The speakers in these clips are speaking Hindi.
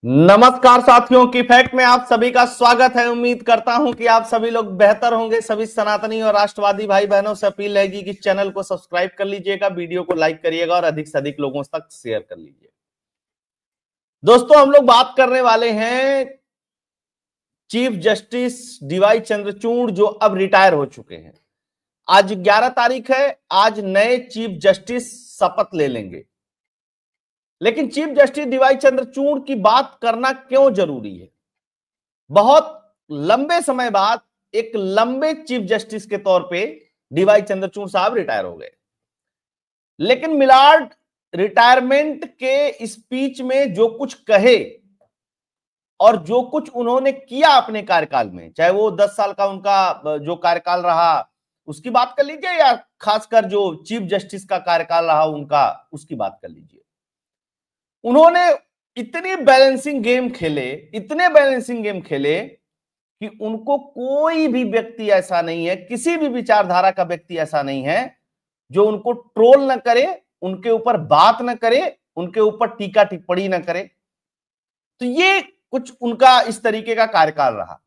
नमस्कार साथियों की फैक्ट में आप सभी का स्वागत है। उम्मीद करता हूं कि आप सभी लोग बेहतर होंगे। सभी सनातनी और राष्ट्रवादी भाई बहनों से अपील रहेगी कि चैनल को सब्सक्राइब कर लीजिएगा, वीडियो को लाइक करिएगा और अधिक से अधिक लोगों तक शेयर कर लीजिए। दोस्तों, हम लोग बात करने वाले हैं चीफ जस्टिस डीवाई चंद्रचूड़, जो अब रिटायर हो चुके हैं। आज 11 तारीख है। आज नए चीफ जस्टिस शपथ ले लेंगे। लेकिन चीफ जस्टिस डीवाई चंद्रचूड़ की बात करना क्यों जरूरी है? बहुत लंबे समय बाद एक लंबे चीफ जस्टिस के तौर पे डीवाई चंद्रचूड़ साहब रिटायर हो गए। लेकिन मिलार्ड रिटायरमेंट के स्पीच में जो कुछ कहे और जो कुछ उन्होंने किया अपने कार्यकाल में, चाहे वो 10 साल का उनका जो कार्यकाल रहा उसकी बात कर लीजिए, या खासकर जो चीफ जस्टिस का कार्यकाल रहा उनका, उसकी बात कर लीजिए। उन्होंने इतने बैलेंसिंग गेम खेले कि उनको कोई भी व्यक्ति ऐसा नहीं है, किसी भी विचारधारा का व्यक्ति ऐसा नहीं है जो उनको ट्रोल न करे, उनके ऊपर बात न करे, उनके ऊपर टीका टिप्पणी न करे। तो ये कुछ उनका इस तरीके का कार्यकाल रहा।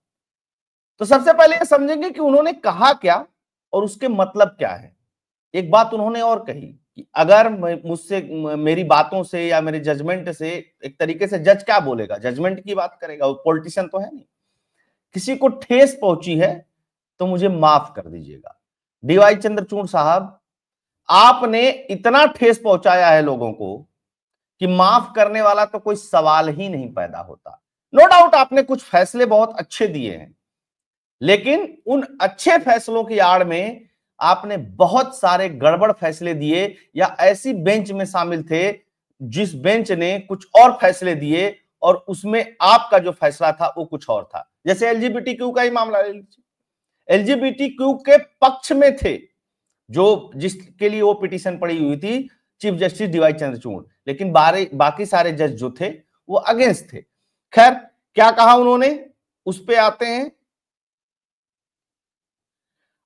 तो सबसे पहले ये समझेंगे कि उन्होंने कहा क्या और उसके मतलब क्या है। एक बात उन्होंने और कही कि अगर मुझसे, मेरी बातों से या मेरे जजमेंट से, एक तरीके से जज क्या बोलेगा, जजमेंट की बात करेगा, वो पॉलिटिशियन तो है नहीं, किसी को ठेस पहुंची है तो मुझे माफ कर दीजिएगा। डीवाई चंद्रचूड़ साहब, आपने इतना ठेस पहुंचाया है लोगों को कि माफ करने वाला तो कोई सवाल ही नहीं पैदा होता। नो डाउट आपने कुछ फैसले बहुत अच्छे दिए हैं, लेकिन उन अच्छे फैसलों की आड़ में आपने बहुत सारे गड़बड़ फैसले दिए, या ऐसी बेंच में शामिल थे जिस बेंच ने कुछ और फैसले दिए और उसमें आपका जो फैसला था वो कुछ और था। जैसे एलजीबीटीक्यू का ही मामला ले लीजिए। एलजीबीटीक्यू के पक्ष में थे जो, जिसके लिए वो पिटीशन पड़ी हुई थी, चीफ जस्टिस डीवाई चंद्रचूड़, लेकिन बाकी सारे जज जो थे वो अगेंस्ट थे। खैर, क्या कहा उन्होंने उस पे आते हैं।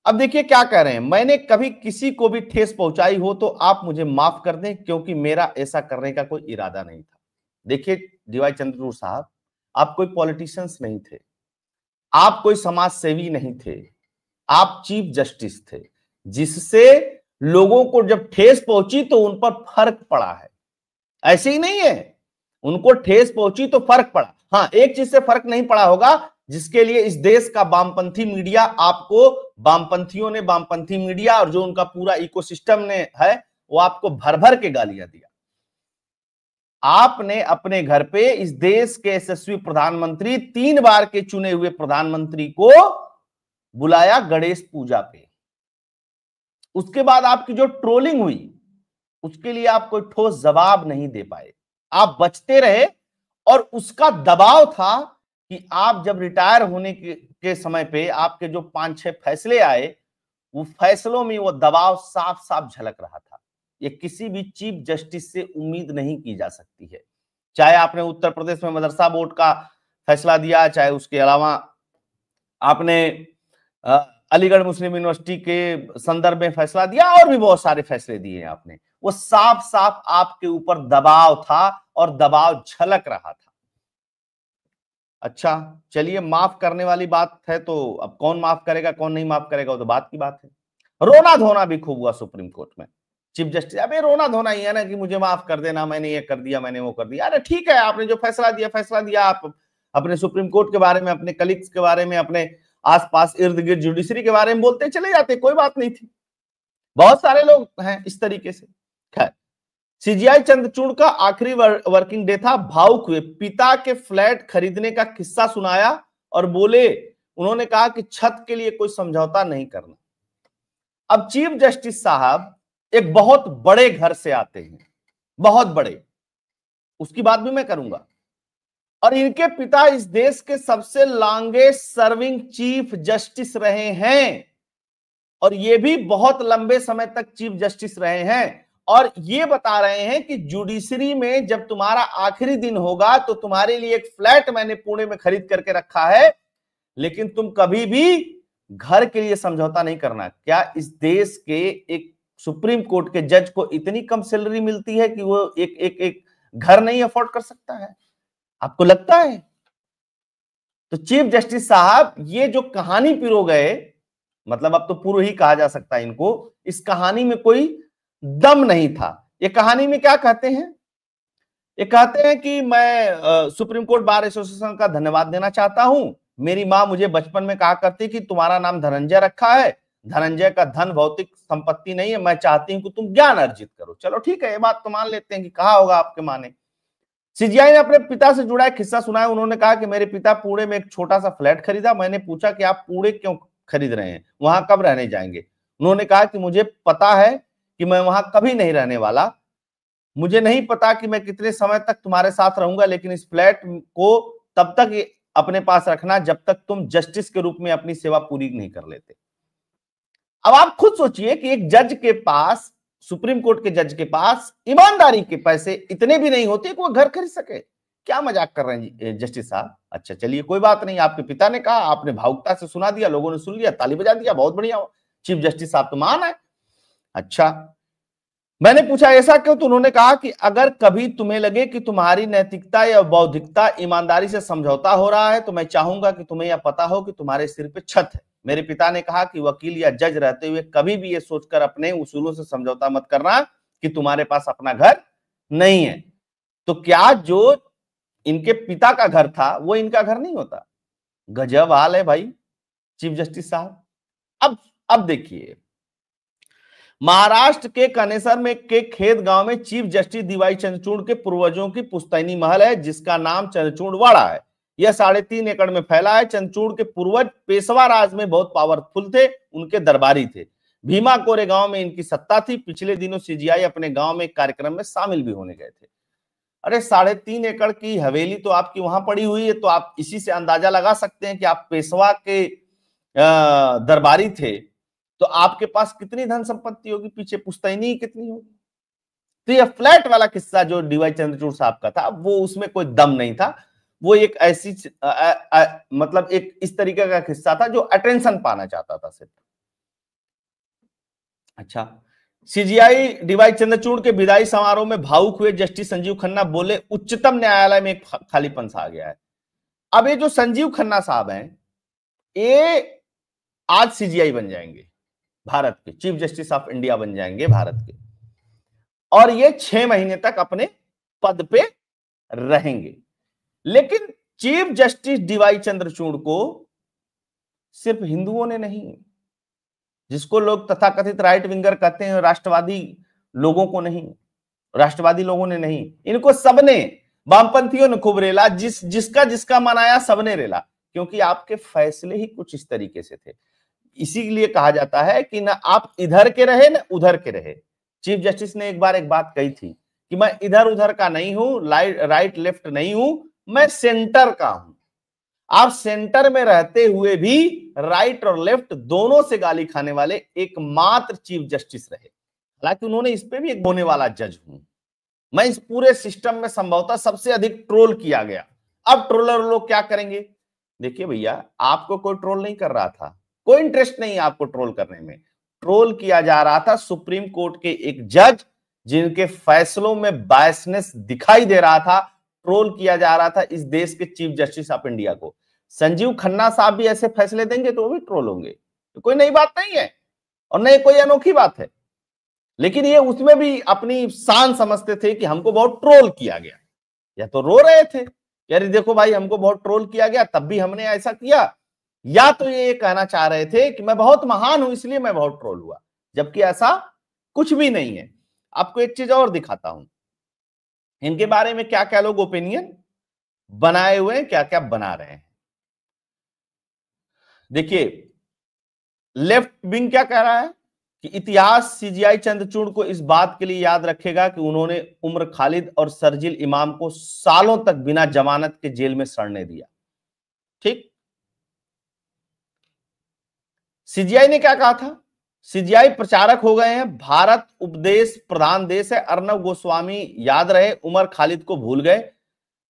अब देखिए क्या कह रहे हैं, मैंने कभी किसी को भी ठेस पहुंचाई हो तो आप मुझे माफ कर दें, क्योंकि मेरा ऐसा करने का कोई इरादा नहीं था। देखिए डीवाई चंद्रचूड़ साहब, आप कोई पॉलिटिशियंस नहीं थे, आप कोई समाज सेवी नहीं थे, आप चीफ जस्टिस थे, जिससे लोगों को जब ठेस पहुंची तो उन पर फर्क पड़ा है। ऐसे ही नहीं है, उनको ठेस पहुंची तो फर्क पड़ा। हाँ, एक चीज से फर्क नहीं पड़ा होगा, जिसके लिए इस देश का वामपंथी मीडिया आपको, वामपंथियों ने, वामपंथी मीडिया और जो उनका पूरा इकोसिस्टम ने है, वो आपको भर भर के गालियां दिया। आपने अपने घर पे इस देश के यशस्वी प्रधानमंत्री, 3 बार के चुने हुए प्रधानमंत्री को बुलाया गणेश पूजा पे। उसके बाद आपकी जो ट्रोलिंग हुई उसके लिए आप कोई ठोस जवाब नहीं दे पाए, आप बचते रहे। और उसका दबाव था कि आप जब रिटायर होने के समय पे आपके जो 5-6 फैसले आए, वो फैसलों में वो दबाव साफ साफ झलक रहा था। ये किसी भी चीफ जस्टिस से उम्मीद नहीं की जा सकती है। चाहे आपने उत्तर प्रदेश में मदरसा बोर्ड का फैसला दिया, चाहे उसके अलावा आपने अलीगढ़ मुस्लिम यूनिवर्सिटी के संदर्भ में फैसला दिया, और भी बहुत सारे फैसले दिए आपने, वो साफ साफ आपके ऊपर दबाव था और दबाव झलक रहा था। अच्छा, चलिए, माफ करने वाली बात है तो अब कौन माफ करेगा कौन नहीं माफ करेगा वो तो बात की बात है। रोना धोना भी खूब हुआ सुप्रीम कोर्ट में। चीफ जस्टिस, अबे रोना धोना ही है ना कि मुझे माफ कर देना, मैंने ये कर दिया, मैंने वो कर दिया। अरे ठीक है, आपने जो फैसला दिया, आप अपने सुप्रीम कोर्ट के बारे में, अपने कलीग्स के बारे में, अपने आसपास इर्द गिर्द जुडिशरी के बारे में बोलते चले जाते, कोई बात नहीं थी। बहुत सारे लोग हैं इस तरीके से। खैर, सीजीआई चंद्रचूड़ का आखिरी वर्किंग डे था। भावुक हुए, पिता के फ्लैट खरीदने का किस्सा सुनाया और बोले, उन्होंने कहा कि छत के लिए कोई समझौता नहीं करना। अब चीफ जस्टिस साहब एक बहुत बड़े घर से आते हैं, बहुत बड़े, उसकी बात भी मैं करूंगा। और इनके पिता इस देश के सबसे लॉन्गेस्ट सर्विंग चीफ जस्टिस रहे हैं, और ये भी बहुत लंबे समय तक चीफ जस्टिस रहे हैं। और ये बता रहे हैं कि जुडिशरी में जब तुम्हारा आखिरी दिन होगा तो तुम्हारे लिए एक फ्लैट मैंने पुणे में खरीद करके रखा है, लेकिन तुम कभी भी घर के लिए समझौता नहीं करना। क्या इस देश के एक सुप्रीम कोर्ट के जज को इतनी कम सैलरी मिलती है कि वो एक घर नहीं अफोर्ड कर सकता है? आपको लगता है? तो चीफ जस्टिस साहब ये जो कहानी पिरो गए, मतलब अब तो पूर्व ही कहा जा सकता है इनको, इस कहानी में कोई दम नहीं था। ये कहानी में क्या कहते हैं? ये कहते हैं कि मैं सुप्रीम कोर्ट बार एसोसिएशन का धन्यवाद देना चाहता हूं। मेरी मां मुझे बचपन में कहा करती कि तुम्हारा नाम धनंजय रखा है, धनंजय का धन भौतिक संपत्ति नहीं है, मैं चाहती हूं कि तुम ज्ञान अर्जित करो। चलो ठीक है, ये बात तो मान लेते हैं कि कहा होगा आपके माँ ने। सीजीआई ने अपने पिता से जुड़ा एक किस्सा सुनाया। उन्होंने कहा कि मेरे पिता पुणे में एक छोटा सा फ्लैट खरीदा। मैंने पूछा कि आप पुणे क्यों खरीद रहे हैं, वहां कब रहने जाएंगे? उन्होंने कहा कि मुझे पता है कि मैं वहां कभी नहीं रहने वाला, मुझे नहीं पता कि मैं कितने समय तक तुम्हारे साथ रहूंगा, लेकिन इस फ्लैट को तब तक अपने पास रखना जब तक तुम जस्टिस के रूप में अपनी सेवा पूरी नहीं कर लेते। अब आप खुद सोचिए कि एक जज के पास, सुप्रीम कोर्ट के जज के पास ईमानदारी के पैसे इतने भी नहीं होते कि वो घर खरीद सके। क्या मजाक कर रहे हैं जस्टिस साहब? अच्छा चलिए कोई बात नहीं, आपके पिता ने कहा, आपने भावुकता से सुना दिया, लोगों ने सुन लिया, ताली बजा दिया, बहुत बढ़िया, चीफ जस्टिस साहब तो महान है। अच्छा, मैंने पूछा ऐसा क्यों? तो उन्होंने कहा कि अगर कभी तुम्हें लगे कि तुम्हारी नैतिकता या बौद्धिकता ईमानदारी से समझौता हो रहा है, तो मैं चाहूंगा कि तुम्हें यह पता हो कि तुम्हारे सिर पे छत है। मेरे पिता ने कहा कि वकील या जज रहते हुए कभी भी ये सोचकर अपने उसूलों से समझौता मत करना कि तुम्हारे पास अपना घर नहीं है। तो क्या जो इनके पिता का घर था वो इनका घर नहीं होता? गजब हाल है भाई चीफ जस्टिस साहब। अब देखिए, महाराष्ट्र के कनेसर में के खेत गांव में चीफ जस्टिस डीवाई चंद्रचूड़ के पूर्वजों की पुश्तैनी महल है, जिसका नाम चंद्रचूड़ वाड़ा है। यह 3.5 एकड़ में फैला है। चंद्रचूड़ के पूर्वज पेशवा राज में बहुत पावरफुल थे, उनके दरबारी थे। भीमा कोरे गांव में इनकी सत्ता थी। पिछले दिनों सीजीआई अपने गांव में एक कार्यक्रम में शामिल भी होने गए थे। अरे 3.5 एकड़ की हवेली तो आपकी वहां पड़ी हुई है, तो आप इसी से अंदाजा लगा सकते हैं कि आप पेशवा के दरबारी थे, तो आपके पास कितनी धन संपत्ति होगी, पीछे पुश्तैनी कितनी होगी। तो ये फ्लैट वाला किस्सा जो डीवाई चंद्रचूड़ साहब का था, वो उसमें कोई दम नहीं था। वो एक ऐसी मतलब एक इस तरीके का किस्सा था जो अटेंशन पाना चाहता था सिर्फ। अच्छा, सीजीआई डीवाई चंद्रचूड़ के विदाई समारोह में भावुक हुए जस्टिस संजीव खन्ना बोले, उच्चतम न्यायालय में एक खालीपन सा आ गया है। अब ये जो संजीव खन्ना साहब हैं, ये आज सीजीआई बन जाएंगे, भारत के चीफ जस्टिस ऑफ इंडिया बन जाएंगे भारत के, और ये 6 महीने तक अपने पद पे रहेंगे। लेकिन चीफ जस्टिस डीवाई चंद्रचूड़ को सिर्फ हिंदुओं ने नहीं, जिसको लोग तथाकथित राइट विंगर कहते हैं, राष्ट्रवादी लोगों को नहीं, राष्ट्रवादी लोगों ने नहीं, इनको सबने, वामपंथियों ने खूब रेला, जिसका मन आया सबने रेला, क्योंकि आपके फैसले ही कुछ इस तरीके से थे। इसीलिए कहा जाता है कि ना आप इधर के रहे ना उधर के रहे। चीफ जस्टिस ने एक बार एक बात कही थी कि मैं इधर उधर का नहीं हूं, राइट लेफ्ट नहीं हूं, मैं सेंटर का हूं। आप सेंटर में रहते हुए भी राइट और लेफ्ट दोनों से गाली खाने वाले एकमात्र चीफ जस्टिस रहे। हालांकि उन्होंने इस पे भी एक बोने वाला जज हूं। मैं इस पूरे सिस्टम में संभवतः सबसे अधिक ट्रोल किया गया। अब ट्रोलर लोग क्या करेंगे? देखिए भैया, आपको कोई ट्रोल नहीं कर रहा था, कोई इंटरेस्ट नहीं आपको ट्रोल करने में। ट्रोल किया जा रहा था सुप्रीम कोर्ट के एक जज जिनके फैसलों में बायसनेस दिखाई दे रहा था। ट्रोल किया जा रहा था इस देश के चीफ जस्टिस ऑफ इंडिया को। संजीव खन्ना साहब भी ऐसे फैसले देंगे तो वो भी ट्रोल होंगे, तो कोई नई बात नहीं है और नई कोई अनोखी बात है। लेकिन ये उसमें भी अपनी शान समझते थे कि हमको बहुत ट्रोल किया गया, या तो रो रहे थे यार देखो भाई हमको बहुत ट्रोल किया गया तब भी हमने ऐसा किया, या तो ये कहना चाह रहे थे कि मैं बहुत महान हूं इसलिए मैं बहुत ट्रोल हुआ, जबकि ऐसा कुछ भी नहीं है। आपको एक चीज और दिखाता हूं, इनके बारे में क्या क्या लोग ओपिनियन बनाए हुए हैं, क्या क्या बना रहे हैं। देखिए, लेफ्ट विंग क्या कह रहा है कि इतिहास सीजीआई चंद्रचूड़ को इस बात के लिए याद रखेगा कि उन्होंने उमर खालिद और शर्जील इमाम को सालों तक बिना जमानत के जेल में सड़ने दिया। ठीक, सीजीआई ने क्या कहा था? सीजीआई प्रचारक हो गए हैं, भारत उपदेश प्रधान देश है। अर्नब गोस्वामी याद रहे, उमर खालिद को भूल गए।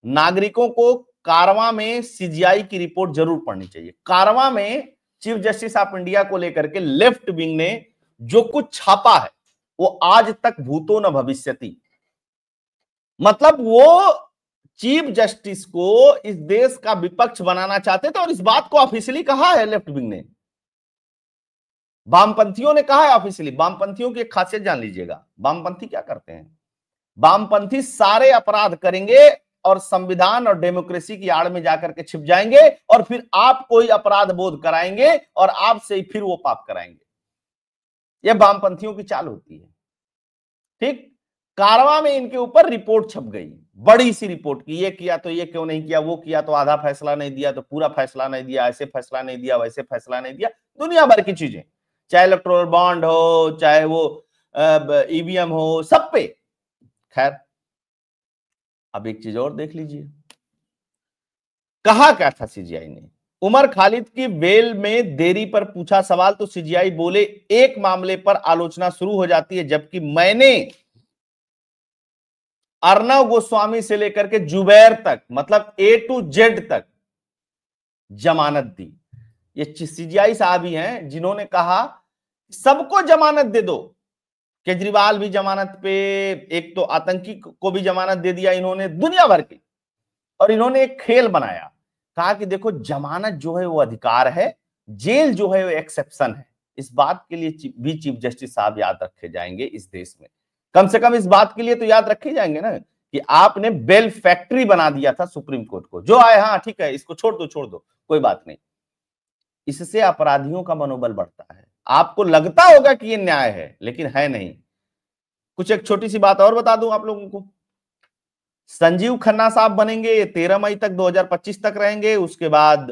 नागरिकों को कारवां में सीजीआई की रिपोर्ट जरूर पढ़नी चाहिए। कारवां में चीफ जस्टिस ऑफ इंडिया को लेकर के लेफ्ट विंग ने जो कुछ छापा है वो आज तक भूतो न भविष्यति। मतलब वो चीफ जस्टिस को इस देश का विपक्ष बनाना चाहते थे और इस बात को ऑफिशियली कहा है लेफ्ट विंग ने, वामपंथियों ने कहा है ऑफिशियली। वामपंथियों की एक खासियत जान लीजिएगा, वामपंथी क्या करते हैं, वामपंथी सारे अपराध करेंगे और संविधान और डेमोक्रेसी की आड़ में जाकर के छिप जाएंगे और फिर आप कोई अपराध बोध कराएंगे और आपसे ही फिर वो पाप कराएंगे। यह वामपंथियों की चाल होती है। ठीक, कारवां में इनके ऊपर रिपोर्ट छप गई, बड़ी सी रिपोर्ट की, ये किया तो ये क्यों नहीं किया, वो किया तो आधा फैसला नहीं दिया, तो पूरा फैसला नहीं दिया, ऐसे फैसला नहीं दिया, वैसे फैसला नहीं दिया, दुनिया भर की चीजें, चाहे इलेक्टोरल बॉन्ड हो, चाहे वो ईवीएम हो, सब पे। खैर, अब एक चीज और देख लीजिए, कहा क्या था सीजीआई ने। उमर खालिद की बेल में देरी पर पूछा सवाल तो सीजीआई बोले एक मामले पर आलोचना शुरू हो जाती है, जबकि मैंने अर्नव गोस्वामी से लेकर के जुबैर तक, मतलब A to Z तक जमानत दी। ये सीजीआई साहब ही हैं जिन्होंने कहा सबको जमानत दे दो। केजरीवाल भी जमानत पे, एक तो आतंकी को भी जमानत दे दिया इन्होंने, दुनिया भर की। और इन्होंने एक खेल बनाया, कहा कि देखो जमानत जो है वो अधिकार है, जेल जो है वो एक्सेप्शन है। इस बात के लिए भी चीफ जस्टिस साहब याद रखे जाएंगे इस देश में, कम से कम इस बात के लिए तो याद रखे जाएंगे ना कि आपने बेल फैक्ट्री बना दिया था सुप्रीम कोर्ट को। जो आए हाँ ठीक है, इसको छोड़ दो कोई बात नहीं। इससे अपराधियों का मनोबल बढ़ता है। आपको लगता होगा कि ये न्याय है, लेकिन है नहीं। कुछ एक छोटी सी बात और बता दूं आप लोगों को, संजीव खन्ना साहब बनेंगे, ये 13 मई तक 2025 तक रहेंगे। उसके बाद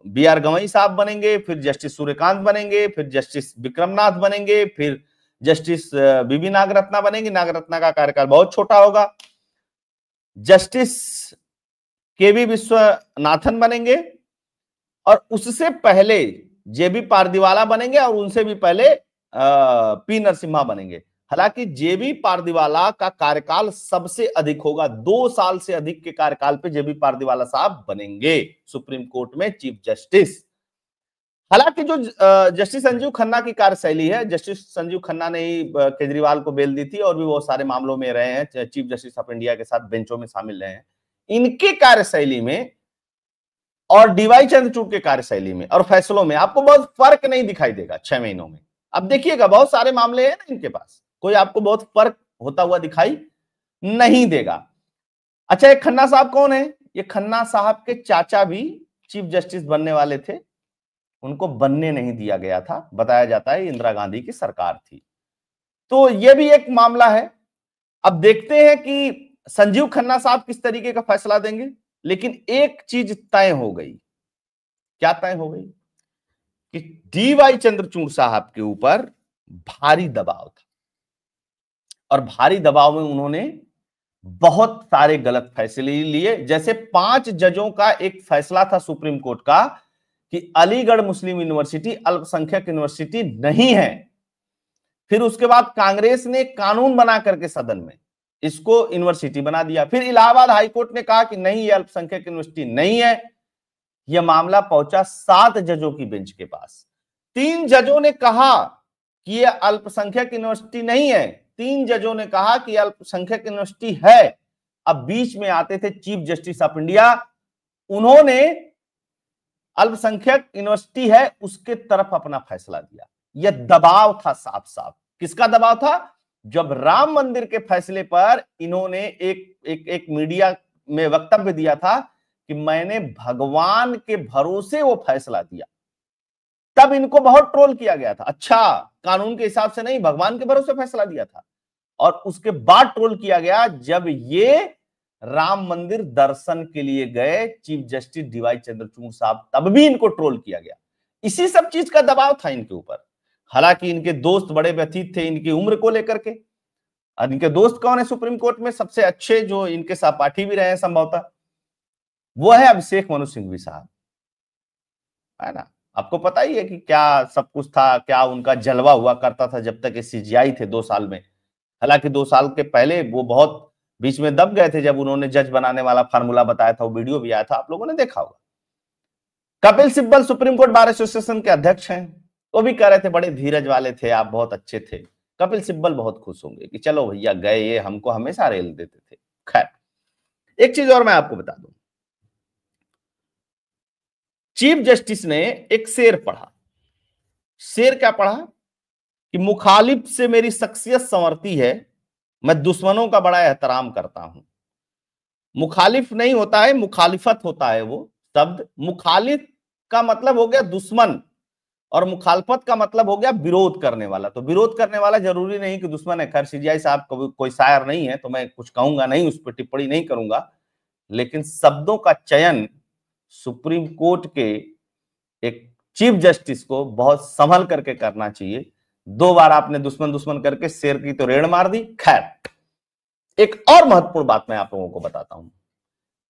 BR गवई साहब बनेंगे, फिर जस्टिस सूर्यकांत बनेंगे, फिर जस्टिस विक्रमनाथ बनेंगे, फिर जस्टिस बीबी नागरत्ना बनेंगे। नागरत्ना का कार्यकाल बहुत छोटा होगा। जस्टिस KV विश्वनाथन बनेंगे और उससे पहले JB पारदीवाला बनेंगे और उनसे भी पहले P नरसिम्हा बनेंगे। हालांकि JB पारदीवाला का कार्यकाल सबसे अधिक होगा, 2 साल से अधिक के कार्यकाल पे JB पारदीवाला साहब बनेंगे सुप्रीम कोर्ट में चीफ जस्टिस। हालांकि जो जस्टिस संजीव खन्ना की कार्यशैली है, जस्टिस संजीव खन्ना ने ही केजरीवाल को बेल दी थी और भी बहुत सारे मामलों में रहे हैं, चीफ जस्टिस ऑफ इंडिया के साथ बेंचों में शामिल रहे हैं। इनके कार्यशैली में और DY चंद्रचूड़ के कार्यशैली में और फैसलों में आपको बहुत फर्क नहीं दिखाई देगा 6 महीनों में। अब देखिएगा, बहुत सारे मामले हैं ना इनके पास, कोई आपको बहुत फर्क होता हुआ दिखाई नहीं देगा। अच्छा, ये खन्ना साहब कौन है? ये खन्ना साहब के चाचा भी चीफ जस्टिस बनने वाले थे, उनको बनने नहीं दिया गया था। बताया जाता है इंदिरा गांधी की सरकार थी। तो ये भी एक मामला है। अब देखते हैं कि संजीव खन्ना साहब किस तरीके का फैसला देंगे। लेकिन एक चीज तय हो गई। क्या तय हो गई? कि DY चंद्रचूड़ साहब के ऊपर भारी दबाव था और भारी दबाव में उन्होंने बहुत सारे गलत फैसले लिए। जैसे 5 जजों का एक फैसला था सुप्रीम कोर्ट का कि अलीगढ़ मुस्लिम यूनिवर्सिटी अल्पसंख्यक यूनिवर्सिटी नहीं है। फिर उसके बाद कांग्रेस ने कानून बना करके सदन में इसको यूनिवर्सिटी बना दिया। फिर इलाहाबाद हाईकोर्ट ने कहा कि नहीं, ये अल्पसंख्यक यूनिवर्सिटी नहीं है। यह मामला पहुंचा 7 जजों की बेंच के पास। 3 जजों ने कहा कि यह अल्पसंख्यक यूनिवर्सिटी नहीं है, 3 जजों ने कहा कि अल्पसंख्यक यूनिवर्सिटी है। अब बीच में आते थे चीफ जस्टिस ऑफ इंडिया, उन्होंने अल्पसंख्यक यूनिवर्सिटी है उसके तरफ अपना फैसला दिया। यह दबाव था साफ साफ। किसका दबाव था? जब राम मंदिर के फैसले पर इन्होंने एक मीडिया में वक्तव्य दिया था कि मैंने भगवान के भरोसे वो फैसला दिया, तब इनको बहुत ट्रोल किया गया था। अच्छा, कानून के हिसाब से नहीं, भगवान के भरोसे फैसला दिया था। और उसके बाद ट्रोल किया गया जब ये राम मंदिर दर्शन के लिए गए चीफ जस्टिस DY चंद्रचूड़ साहब, तब भी इनको ट्रोल किया गया। इसी सब चीज का दबाव था इनके ऊपर। हालांकि इनके दोस्त बड़े व्यथित थे इनकी उम्र को लेकर के। और इनके दोस्त कौन है सुप्रीम कोर्ट में? सबसे अच्छे जो इनके सहपाठी भी रहे हैं संभवतः, वो है अभिषेक मनु सिंघवी साहब, है ना। आपको पता ही है कि क्या सब कुछ था, क्या उनका जलवा हुआ करता था जब तक ये CGI थे 2 साल में। हालांकि 2 साल के पहले वो बहुत बीच में दब गए थे जब उन्होंने जज बनाने वाला फार्मूला बताया था, वो वीडियो भी आया था, आप लोगों ने देखा होगा। Kapil Sibal supreme court bar association के अध्यक्ष हैं, वो भी कह रहे थे बड़े धीरज वाले थे आप, बहुत अच्छे थे। कपिल सिब्बल बहुत खुश होंगे कि चलो भैया गए, ये हमको हमेशा रेल देते थे। खैर, एक चीज और मैं आपको बता दूं, चीफ जस्टिस ने एक शेर पढ़ा। शेर क्या पढ़ा कि मुखालिफ से मेरी शख्सियत संवरती है, मैं दुश्मनों का बड़ा एहतराम करता हूं। मुखालिफ नहीं होता है, मुखालिफत होता है वो शब्द। मुखालिफ का मतलब हो गया दुश्मन और मुखालफत का मतलब हो गया विरोध करने वाला। तो विरोध करने वाला जरूरी नहीं कि दुश्मन है। खैर सीजीआई साहब कोई शायर नहीं है तो मैं कुछ कहूंगा नहीं, उस पर टिप्पणी नहीं करूंगा, लेकिन शब्दों का चयन सुप्रीम कोर्ट के एक चीफ जस्टिस को बहुत संभल करके करना चाहिए। 2 बार आपने दुश्मन दुश्मन करके शेर की तो रेड़ मार दी। खैर, एक और महत्वपूर्ण बात मैं आप लोगों को बताता हूं।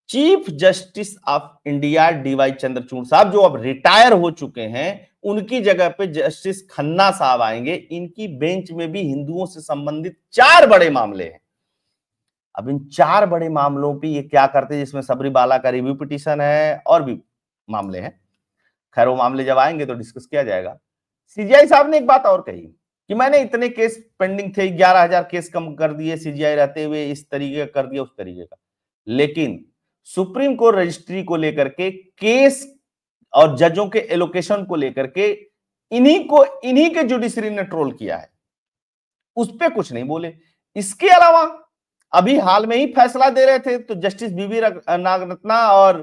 Chief justice of India DY Chandrachud साहब जो अब रिटायर हो चुके हैं, उनकी जगह पे जस्टिस खन्ना साहब आएंगे। इनकी बेंच में भी हिंदुओं से संबंधित 4 बड़े मामले हैं। अब इन 4 बड़े मामलों पे ये क्या करते हैं, जिसमें सबरीमाला का रिव्यू पिटीशन है और भी मामले हैं। खैर वो मामले जब आएंगे तो डिस्कस किया जाएगा। सीजीआई साहब ने एक बात और कही कि मैंने इतने केस पेंडिंग थे, 11,000 केस कम कर दिए सीजीआई रहते हुए, इस तरीके का कर दिया, उस तरीके का। लेकिन सुप्रीम कोर्ट रजिस्ट्री को लेकर के केस और जजों के एलोकेशन को लेकर के इन्हीं के जुडिशरी ने ट्रोल किया है, उस पर कुछ नहीं बोले। इसके अलावा अभी हाल में ही फैसला दे रहे थे तो जस्टिस बीवी नागरत्ना और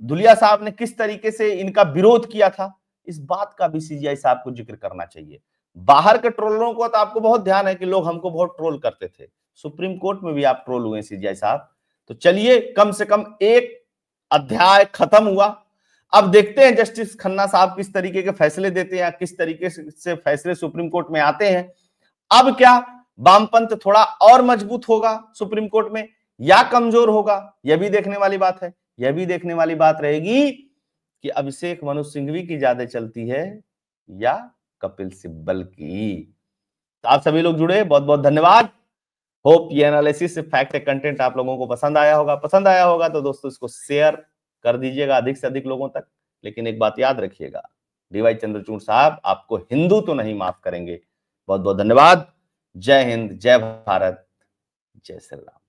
धुलिया साहब ने किस तरीके से इनका विरोध किया था, इस बात का भी सीजीआई साहब को जिक्र करना चाहिए। बाहर के ट्रोलरों को तो आपको बहुत ध्यान है कि लोग हमको बहुत ट्रोल करते थे, सुप्रीम कोर्ट में भी आप ट्रोल हुए सीजीआई साहब। तो चलिए, कम से कम एक अध्याय खत्म हुआ। अब देखते हैं जस्टिस खन्ना साहब किस तरीके के फैसले देते हैं, किस तरीके से फैसले सुप्रीम कोर्ट में आते हैं। अब क्या वामपंथ थोड़ा और मजबूत होगा सुप्रीम कोर्ट में या कमजोर होगा, यह भी देखने वाली बात है। यह भी देखने वाली बात रहेगी कि अभिषेक मनु सिंघवी की ज्यादा चलती है या कपिल सिब्बल की। तो आप सभी लोग जुड़े, बहुत बहुत धन्यवाद। होप ये एनालिसिस फैक्ट कंटेंट आप लोगों को पसंद आया होगा। पसंद आया होगा तो दोस्तों इसको शेयर कर दीजिएगा अधिक से अधिक लोगों तक। लेकिन एक बात याद रखिएगा, डीवाई चंद्रचूड़ साहब आपको हिंदू तो नहीं माफ करेंगे। बहुत बहुत धन्यवाद। जय हिंद, जय भारत, जय श्री राम।